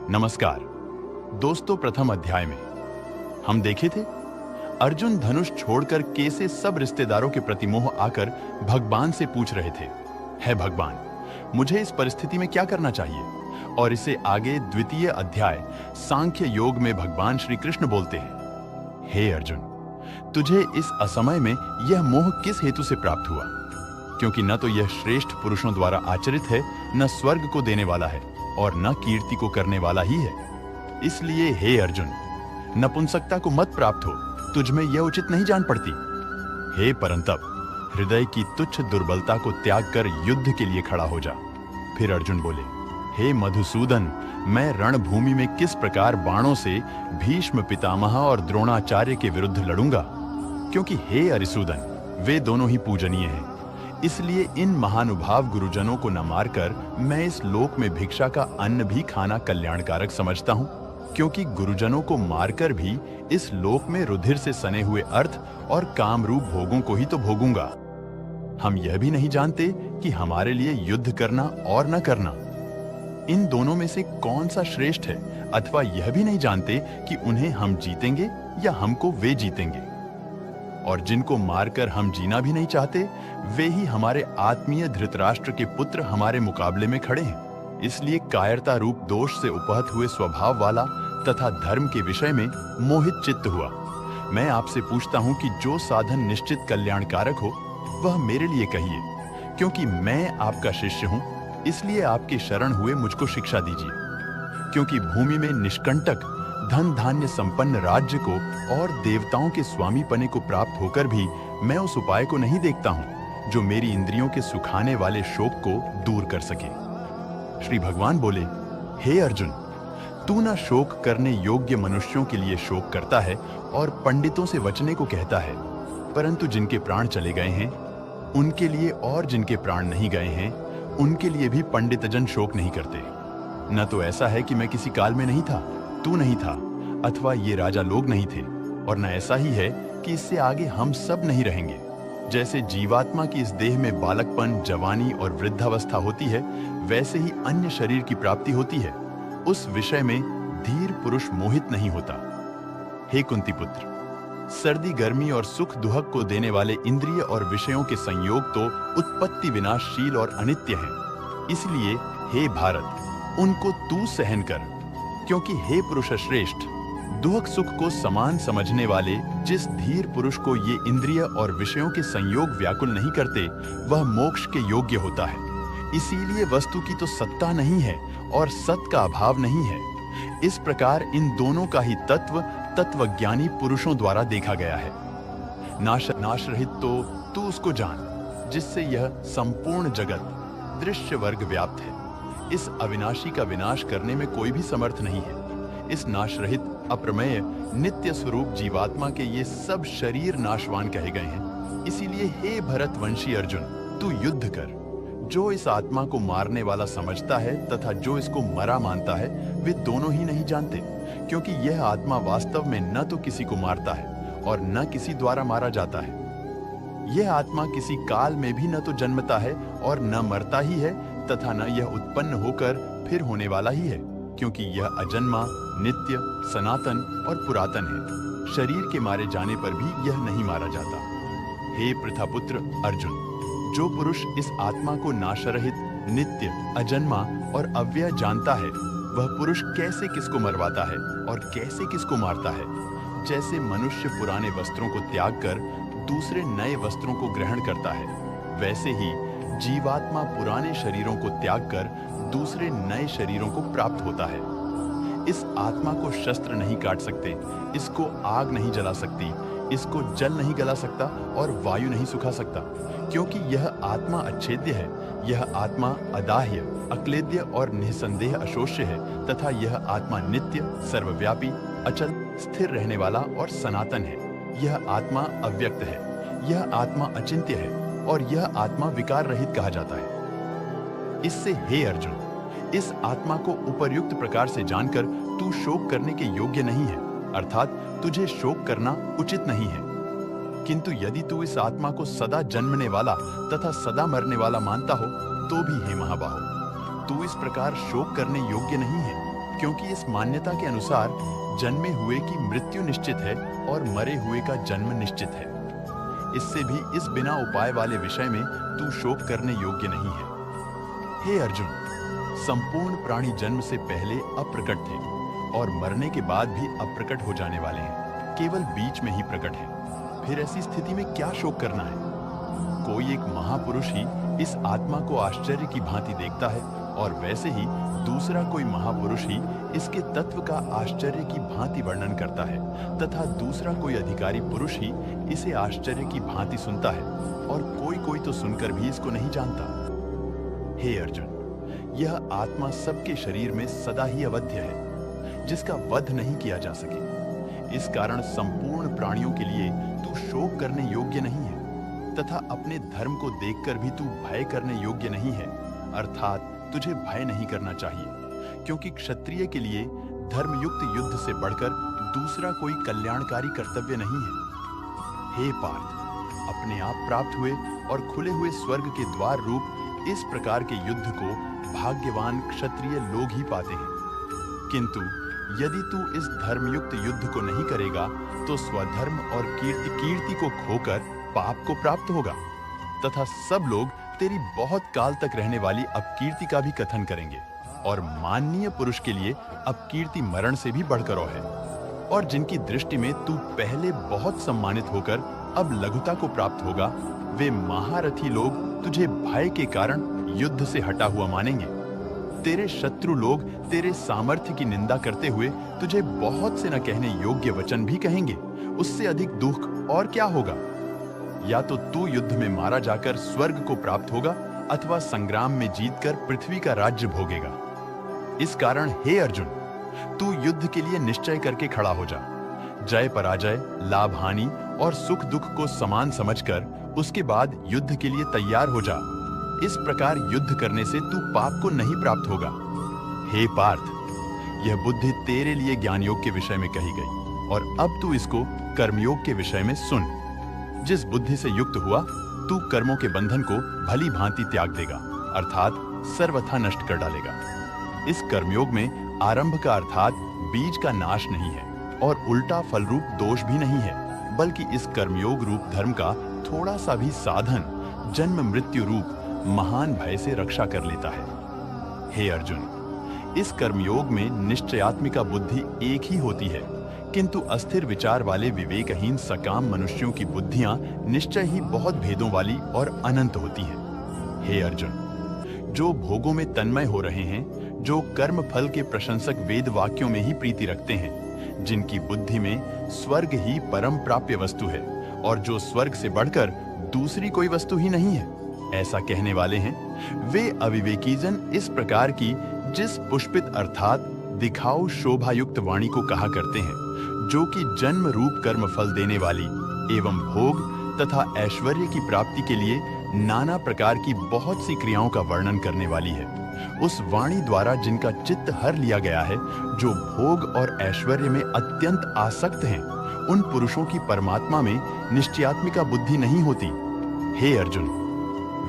नमस्कार दोस्तों। प्रथम अध्याय में हम देखे थे अर्जुन धनुष छोड़कर कैसे सब रिश्तेदारों के प्रति मोह आकर भगवान से पूछ रहे थे, है भगवान, मुझे इस परिस्थिति में क्या करना चाहिए। और इसे आगे द्वितीय अध्याय सांख्य योग में भगवान श्री कृष्ण बोलते हैं, हे अर्जुन, तुझे इस असमय में यह मोह किस हेतु से प्राप्त हुआ, क्योंकि न तो यह श्रेष्ठ पुरुषों द्वारा आचरित है, न स्वर्ग को देने वाला है और न कीर्ति को करने वाला ही है। इसलिए हे अर्जुन, नपुंसकता को मत प्राप्त हो, तुझमें यह उचित नहीं जान पड़ती। हे परंतप, हृदय की तुच्छ दुर्बलता को त्याग कर युद्ध के लिए खड़ा हो जा। फिर अर्जुन बोले, हे मधुसूदन, मैं रणभूमि में किस प्रकार बाणों से भीष्म पितामह और द्रोणाचार्य के विरुद्ध लड़ूंगा, क्योंकि हे अरिसूदन, वे दोनों ही पूजनीय हैं। इसलिए इन महानुभाव गुरुजनों को न मारकर मैं इस लोक में भिक्षा का अन्न भी खाना कल्याणकारक समझता हूं, क्योंकि गुरुजनों को मारकर भी इस लोक में रुधिर से सने हुए अर्थ और कामरूप भोगों को ही तो भोगूंगा। हम यह भी नहीं जानते कि हमारे लिए युद्ध करना और न करना, इन दोनों में से कौन सा श्रेष्ठ है, अथवा यह भी नहीं जानते कि उन्हें हम जीतेंगे या हमको वे जीतेंगे। और जिनको मारकर हम जीना भी नहीं चाहते, वे ही हमारे आत्मीय धृतराष्ट्र के पुत्र हमारे मुकाबले में खड़े हैं। इसलिए कायरता रूप दोष से उपहत हुए स्वभाव वाला तथा धर्म के विषय में मोहित चित्त हुआ मैं आपसे पूछता हूं कि जो साधन निश्चित कल्याणकारक हो वह मेरे लिए कहिए, क्योंकि मैं आपका शिष्य हूं। इसलिए आपके शरण हुए मुझको शिक्षा दीजिए, क्योंकि भूमि में निष्कंटक धन धान्य संपन्न राज्य को और देवताओं के स्वामी पने को प्राप्त होकर भी मैं उस उपाय को नहीं देखता हूं जो मेरी इंद्रियों के सुखाने वाले शोक को दूर कर सके। श्री भगवान बोले, हे अर्जुन, तू न शोक करने योग्य मनुष्यों के लिए शोक करता है और पंडितों से वचने को कहता है, परंतु जिनके प्राण चले गए हैं उनके लिए और जिनके प्राण नहीं गए हैं उनके लिए भी पंडितजन शोक नहीं करते। न तो ऐसा है कि मैं किसी काल में नहीं था, तू नहीं था, अथवा ये राजा लोग नहीं थे, और न ऐसा ही है कि इससे आगे हम सब नहीं रहेंगे। जैसे जीवात्मा की इस देह में बालकपन, जवानी और वृद्धावस्था होती है, वैसे ही अन्य शरीर की प्राप्ति होती है। उस विषय में धीर पुरुष मोहित नहीं होता। हे कुंती पुत्र, सर्दी गर्मी और सुख दुहक को देने वाले इंद्रिय और विषयों के संयोग तो उत्पत्ति विनाशशील और अनित्य हैं। इसलिए हे भारत, उनको तू सहन कर, क्योंकि हे पुरुष श्रेष्ठ, दुख सुख को समान समझने वाले जिस धीर पुरुष को ये इंद्रिय और विषयों के संयोग व्याकुल नहीं करते, वह मोक्ष के योग्य होता है। इसीलिए वस्तु की तो सत्ता नहीं है और सत का अभाव नहीं है। इस प्रकार इन दोनों का ही तत्व तत्वज्ञानी पुरुषों द्वारा देखा गया है। नाश रहित तो तू उसको जान, जिससे यह संपूर्ण जगत दृश्य वर्ग व्याप्त है। इस अविनाशी का विनाश करने में कोई भी समर्थ नहीं है। इस नाश रहित अप्रमेय नित्य स्वरूप जीवात्मा के ये सब शरीर नाशवान कहे गए हैं। इसीलिए हे भरतवंशी अर्जुन, तू युद्ध कर। जो इस आत्मा को मारने वाला समझता है तथा जो इसको मरा मानता है, वे दोनों ही नहीं जानते, क्योंकि यह आत्मा वास्तव में न तो किसी को मारता है और न किसी द्वारा मारा जाता है। यह आत्मा किसी काल में भी न तो जन्मता है और न मरता ही है, तथा न यह उत्पन्न होकर फिर होने वाला ही है, क्योंकि यह अजन्मा, नित्य, सनातन और पुरातन है। शरीर के मारे जाने पर भी यह नहीं मारा जाता। हे पृथापुत्र अर्जुन, जो पुरुष इस आत्मा को नाशरहित, नित्य, अजन्मा और अव्यय जानता है, वह पुरुष कैसे किसको मरवाता है और कैसे किसको मारता है। जैसे मनुष्य पुराने वस्त्रों को त्याग कर दूसरे नए वस्त्रों को ग्रहण करता है, वैसे ही जीवात्मा पुराने शरीरों को त्याग कर दूसरे नए शरीरों को प्राप्त होता है। इस आत्मा को शस्त्र नहीं काट सकते, इसको आग नहीं जला सकती, इसको जल नहीं गला सकता और वायु नहीं सुखा सकता, क्योंकि यह आत्मा अच्छेद्य है। यह आत्मा अदाह्य, अक्लेद्य और निसंदेह अशोष्य है, तथा यह आत्मा नित्य, सर्वव्यापी, अचल, स्थिर रहने वाला और सनातन है। यह आत्मा अव्यक्त है, यह आत्मा अचिंत्य है और यह आत्मा विकार रहित कहा जाता है। इससे हे अर्जुन, इस आत्मा को उपर्युक्त प्रकार से जानकर तू शोक करने के योग्य नहीं है, अर्थात तुझे शोक करना उचित नहीं है। किंतु यदि तू इस आत्मा को सदा जन्मने वाला तथा सदा मरने वाला मानता हो, तो भी हे महाबाहो, तू इस प्रकार शोक करने योग्य नहीं है, क्योंकि इस मान्यता के अनुसार जन्मे हुए की मृत्यु निश्चित है और मरे हुए का जन्म निश्चित है। इससे भी इस बिना उपाय वाले विषय में तू शोक करने योग्य नहीं है। हे अर्जुन, संपूर्ण प्राणी जन्म से पहले अप्रकट थे और मरने के बाद भी अप्रकट हो जाने वाले हैं, केवल बीच में ही प्रकट है। फिर ऐसी स्थिति में क्या शोक करना है? कोई एक महापुरुष ही इस आत्मा को आश्चर्य की भांति देखता है और वैसे ही दूसरा कोई महापुरुष ही इसके तत्व का आश्चर्य की भांति वर्णन करता है तथा दूसरा कोई अधिकारी पुरुष ही इसे आश्चर्य की भांति सुनता है और कोई तो सुनकर भी इसको नहीं जानता। हे अर्जुन, यह आत्मा सबके शरीर में सदा ही अवध्य है, जिसका वध नहीं किया जा सके। इस कारण संपूर्ण प्राणियों के लिए तू शोक करने योग्य नहीं है तथा अपने धर्म को देखकर भी तू भय करने योग्य नहीं है, अर्थात तुझे भय नहीं करना चाहिए, क्योंकि क्षत्रिय के लिए धर्मयुक्त युद्ध से बढ़कर दूसरा कोई कल्याणकारी कर्तव्य नहीं है। हे पार्थ, अपने आप प्राप्त हुए और खुले हुए स्वर्ग के द्वार रूप इस प्रकार के युद्ध को भाग्यवान क्षत्रिय लोग ही पाते हैं। किंतु यदि तू इस धर्मयुक्त युद्ध को नहीं करेगा तो स्वधर्म और कीर्ति को खोकर पाप को प्राप्त होगा तथा सब लोग तेरी बहुत काल तक रहने वाली अपकीर्ति का भी कथन करेंगे और माननीय पुरुष के लिए अपकीर्ति मरण से भी बढ़कर है। और जिनकी दृष्टि में तू पहले बहुत सम्मानित होकर अब लघुता को प्राप्त होगा, वे महारथी लोग तुझे भय के कारण युद्ध से हटा हुआ मानेंगे। तेरे शत्रु लोग तेरे सामर्थ्य की निंदा करते हुए तुझे बहुत से न कहने योग्य वचन भी कहेंगे। उससे अधिक दुख और क्या होगा? या तो तू युद्ध में मारा जाकर स्वर्ग को प्राप्त होगा अथवा संग्राम में जीतकर पृथ्वी का राज्य भोगेगा। इस कारण हे अर्जुन, तू युद्ध के लिए निश्चय करके खड़ा हो जा। जय पराजय, लाभ हानि और सुख दुख को समान समझकर उसके बाद युद्ध के लिए तैयार हो जा। इस प्रकार युद्ध करने से तू पाप को नहीं प्राप्त होगा। हे पार्थ, यह बुद्धि तेरे लिए ज्ञान योग के विषय में कही गई और अब तू इसको कर्मयोग के विषय में सुन। जिस बुद्धि से युक्त हुआ तू कर्मों के बंधन को भली भांति त्याग देगा, अर्थात सर्वथा नष्ट कर डालेगा। इस कर्मयोग में आरंभ का अर्थात बीज का नाश नहीं है और उल्टा फल रूप दोष भी नहीं है, बल्कि इस कर्मयोग रूप धर्म का थोड़ा सा भी साधन जन्म मृत्यु रूप महान भय से रक्षा कर लेता है। हे अर्जुन, इस कर्मयोग में निश्चयात्मिका बुद्धि एक ही होती है, किंतु अस्थिर विचार वाले विवेकहीन सकाम मनुष्यों की बुद्धियां निश्चय ही बहुत भेदों वाली और अनंत होती हैं। हे अर्जुन, जो भोगों में तन्मय हो रहे हैं, जो कर्म फल के प्रशंसक वेद वाक्यों में ही प्रीति रखते हैं, जिनकी बुद्धि में स्वर्ग ही परम प्राप्य वस्तु है और जो स्वर्ग से बढ़कर दूसरी कोई वस्तु ही नहीं है, ऐसा कहने वाले हैं, वे अविवेकी जन इस प्रकार की जिस पुष्पित अर्थात दिखाऊ शोभायुक्त वाणी को कहा करते हैं, जो कि जन्म रूप कर्म फल देने वाली एवं भोग तथा ऐश्वर्य की प्राप्ति के लिए नाना प्रकार की बहुत सी क्रियाओं का वर्णन करने वाली है। उस वाणी द्वारा जिनका चित्त हर लिया गया है, जो भोग और ऐश्वर्य में अत्यंत आसक्त हैं, उन पुरुषों की परमात्मा में निश्चयात्मिका बुद्धि नहीं होती। हे अर्जुन,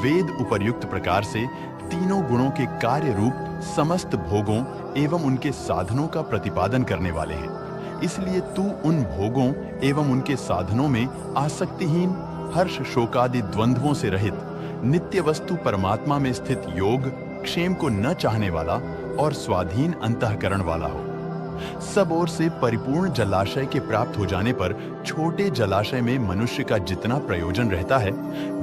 वेद उपर्युक्त प्रकार से तीनों गुणों के कार्य रूप समस्त भोगों एवं उनके साधनों का प्रतिपादन करने वाले हैं। इसलिए तू उन भोगों एवं उनके साधनों में आसक्तिहीन, हर्ष शोकादि द्वंद्वों से रहित, नित्य वस्तु परमात्मा में स्थित योग क्षेम को न चाहने वाला और स्वाधीन अंतःकरण वाला हो। सब ओर से परिपूर्ण जलाशय के प्राप्त हो जाने पर छोटे जलाशय में मनुष्य का जितना प्रयोजन रहता है,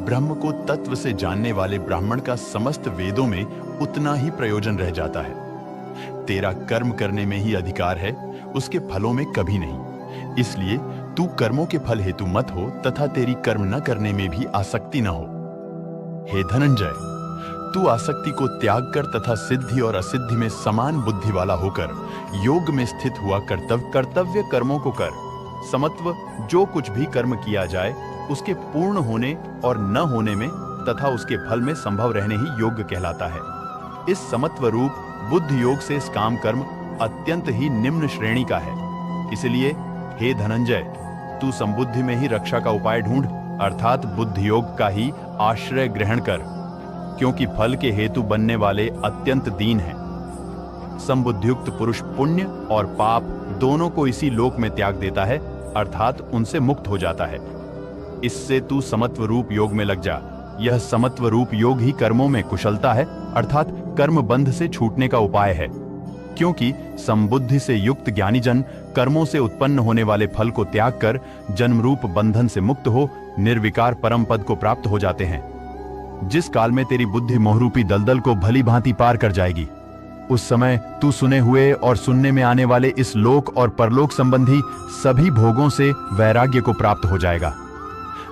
ब्रह्म को तत्व से जानने वाले ब्राह्मण का समस्त वेदों में उतना ही प्रयोजन रह जाता है। तेरा कर्म करने में ही अधिकार है, उसके फलों में कभी नहीं। इसलिए तू कर्मों के फल हेतु मत हो तथा तेरी कर्म न करने में भी आसक्ति न हो। हे धनंजय, तू आसक्ति को त्याग कर तथा सिद्धि और असिद्धि में समान बुद्धि वाला होकर योग में स्थित हुआ कर्तव्य कर्मों को कर। समत्व जो कुछ भी कर्म किया जाए उसके पूर्ण होने और न होने में तथा उसके फल में संभव रहने ही योग्य कहलाता है। इस समत्व रूप बुद्ध योग से इस काम कर्म अत्यंत ही निम्न श्रेणी का है। इसलिए हे धनंजय, तू संबुद्धि में ही रक्षा का उपाय ढूंढ, अर्थात बुद्ध योग का ही आश्रय ग्रहण कर, क्योंकि फल के हेतु बनने वाले अत्यंत दीन हैं। संबुद्धियुक्त पुरुष पुण्य और पाप दोनों को इसी लोक में त्याग देता है, अर्थात उनसे मुक्त हो जाता है। इससे तू समत्व रूप योग में लग जा। यह समत्व रूप योग ही कर्मों में कुशलता है, अर्थात कर्म बंध से छूटने का उपाय है। क्योंकि समबुद्धि से युक्त ज्ञानी जन कर्मों से उत्पन्न होने वाले फल को त्याग कर जन्म रूप बंधन से मुक्त हो निर्विकार परम पद को प्राप्त हो जाते हैं। जिस काल में तेरी बुद्धि मोहरूपी दलदल को भली भांति पार कर जाएगी, उस समय तू सुने हुए और सुनने में आने वाले इस लोक और परलोक संबंधी सभी भोगों से वैराग्य को प्राप्त हो जाएगा।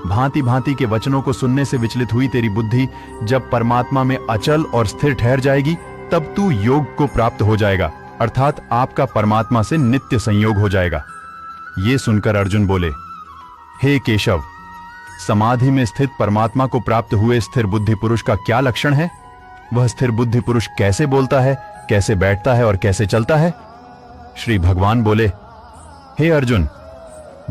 भांति भांति के वचनों को सुनने से विचलित हुई तेरी बुद्धि जब परमात्मा में अचल और स्थिर ठहर जाएगी, तब तू योग को प्राप्त हो जाएगा, अर्थात आपका परमात्मा से नित्य संयोग हो जाएगा। ये सुनकर अर्जुन बोले, हे केशव, समाधि में स्थित परमात्मा को प्राप्त हुए स्थिर बुद्धि पुरुष का क्या लक्षण है? वह स्थिर बुद्धि पुरुष कैसे बोलता है, कैसे बैठता है और कैसे चलता है? श्री भगवान बोले, हे अर्जुन,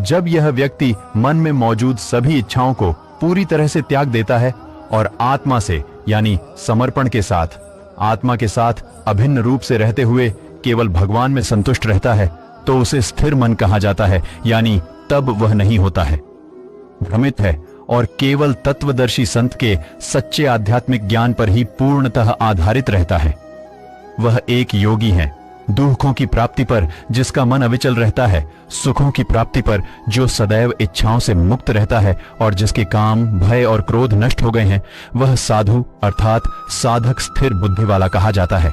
जब यह व्यक्ति मन में मौजूद सभी इच्छाओं को पूरी तरह से त्याग देता है और आत्मा से यानी समर्पण के साथ, आत्मा के साथ अभिन्न रूप से रहते हुए केवल भगवान में संतुष्ट रहता है, तो उसे स्थिर मन कहा जाता है, यानी तब वह नहीं होता है, भ्रमित है और केवल तत्वदर्शी संत के सच्चे आध्यात्मिक ज्ञान पर ही पूर्णतः आधारित रहता है। वह एक योगी है, दुखों की प्राप्ति पर जिसका मन अविचल रहता है, सुखों की प्राप्ति पर जो सदैव इच्छाओं से मुक्त रहता है और जिसके काम, भय और क्रोध नष्ट हो गए हैं, वह साधु अर्थात साधक स्थिर बुद्धि वाला कहा जाता है।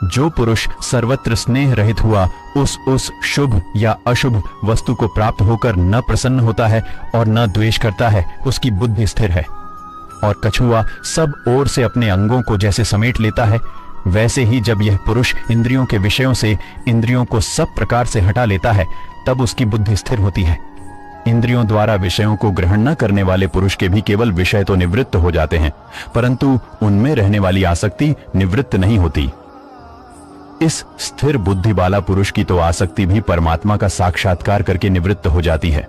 जो पुरुष सर्वत्र स्नेह रहित हुआ उस शुभ या अशुभ वस्तु को प्राप्त होकर न प्रसन्न होता है और न द्वेष करता है, उसकी बुद्धि स्थिर है। और कछुआ सब ओर से अपने अंगों को जैसे समेट लेता है, वैसे ही जब यह पुरुष इंद्रियों के विषयों से इंद्रियों को सब प्रकार से हटा लेता है, तब उसकी बुद्धि स्थिर होती है। इंद्रियों द्वारा विषयों को ग्रहण न करने वाले पुरुष के भी केवल विषय तो निवृत्त हो जाते हैं, परंतु उनमें रहने वाली आसक्ति निवृत्त नहीं होती। इस स्थिर बुद्धि वाला पुरुष की तो आसक्ति भी परमात्मा का साक्षात्कार करके निवृत्त हो जाती है।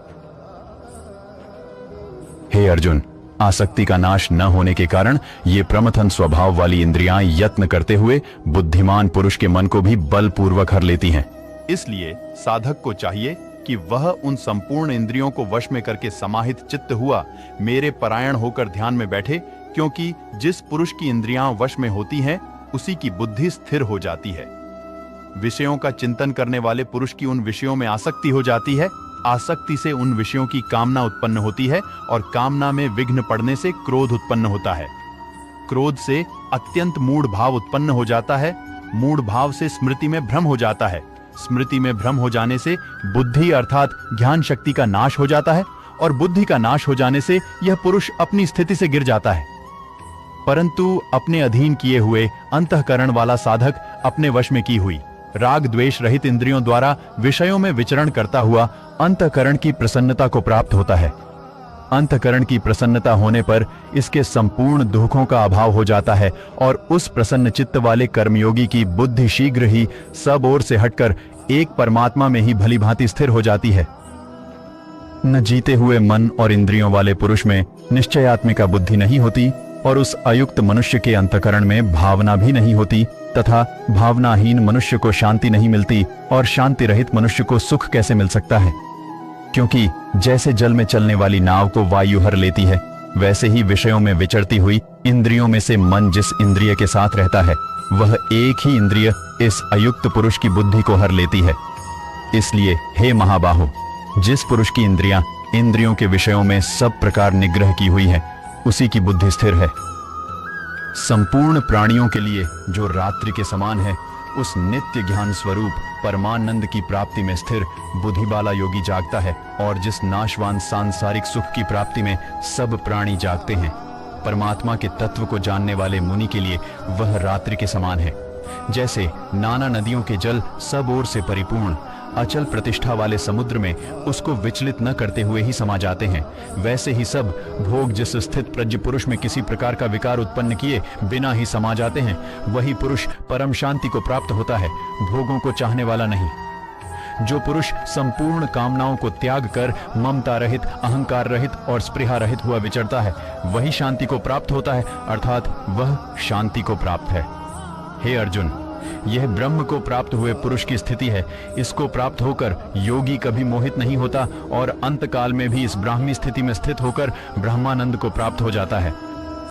हे अर्जुन, आसक्ति का नाश न होने के कारण ये प्रमथन स्वभाव वाली इंद्रियां यत्न करते हुए बुद्धिमान पुरुष के मन को भी बलपूर्वक हर लेती हैं। इसलिए साधक को चाहिए कि वह उन संपूर्ण इंद्रियों को वश में करके समाहित चित्त हुआ मेरे परायण होकर ध्यान में बैठे, क्योंकि जिस पुरुष की इंद्रियां वश में होती हैं, उसी की बुद्धि स्थिर हो जाती है। विषयों का चिंतन करने वाले पुरुष की उन विषयों में आसक्ति हो जाती है, आसक्ति से उन विषयों की कामना उत्पन्न होती है और कामना में विघ्न पड़ने से क्रोध उत्पन्न होता है। क्रोध से अत्यंत मूढ़ भाव उत्पन्न हो जाता है, मूढ़ भाव से स्मृति में भ्रम हो जाता है, स्मृति में भ्रम हो जाने से बुद्धि अर्थात ज्ञान शक्ति का नाश हो जाता है और बुद्धि का नाश हो जाने से यह पुरुष अपनी स्थिति से गिर जाता है। परंतु अपने अधीन किए हुए अंतःकरण वाला साधक अपने वश में की हुई राग द्वेष रहित इंद्रियों द्वारा विषयों में विचरण करता हुआ अंतःकरण की प्रसन्नता को प्राप्त होता है। अंतःकरण की प्रसन्नता होने पर इसके संपूर्ण दुखों का अभाव हो जाता है और उस प्रसन्न चित्त वाले कर्मयोगी की बुद्धि शीघ्र ही सब ओर से हटकर एक परमात्मा में ही भली भांति स्थिर हो जाती है। न जीते हुए मन और इंद्रियों वाले पुरुष में निश्चयात्मिका बुद्धि नहीं होती और उस अयुक्त मनुष्य के अंतःकरण में भावना भी नहीं होती, तथा भावनाहीन मनुष्य को शांति नहीं मिलती और शांति रहित मनुष्य को सुख कैसे मिल सकता है? क्योंकि जैसे जल में चलने वाली नाव को वायु हर लेती है, वैसे ही विषयों में विचरती हुई इंद्रियों में से मन जिस इंद्रिय के साथ रहता है, वह एक ही इंद्रिय इस अयुक्त पुरुष की बुद्धि को हर लेती है। इसलिए हे महाबाहो, जिस पुरुष की इंद्रियां इंद्रियों के विषयों में सब प्रकार निग्रह की हुई है, उसी की बुद्धि स्थिर है। संपूर्ण प्राणियों के लिए जो रात्रि के समान है, उस नित्य ज्ञान स्वरूप परमानंद की प्राप्ति में स्थिर बुद्धि वाला योगी जागता है, और जिस नाशवान सांसारिक सुख की प्राप्ति में सब प्राणी जागते हैं, परमात्मा के तत्व को जानने वाले मुनि के लिए वह रात्रि के समान है। जैसे नाना नदियों के जल सब ओर से परिपूर्ण अचल प्रतिष्ठा वाले समुद्र में उसको विचलित न करते हुए ही समा जाते हैं, वैसे ही सब भोग जिस स्थित प्रज्ञ पुरुष में किसी प्रकार का विकार उत्पन्न किए बिना ही समा जाते हैं, वही पुरुष परम शांति को प्राप्त होता है, भोगों को चाहने वाला नहीं। जो पुरुष संपूर्ण कामनाओं को त्याग कर ममता रहित, अहंकार रहित और स्पृहा रहित हुआ विचरता है, वही शांति को प्राप्त होता है, अर्थात वह शांति को प्राप्त है। हे अर्जुन, यह ब्रह्म को प्राप्त हुए पुरुष की स्थिति है। इसको प्राप्त होकर योगी कभी मोहित नहीं होता और अंत काल में भी इस ब्राह्मी स्थिति में स्थित होकर ब्रह्मानंद को प्राप्त हो जाता है।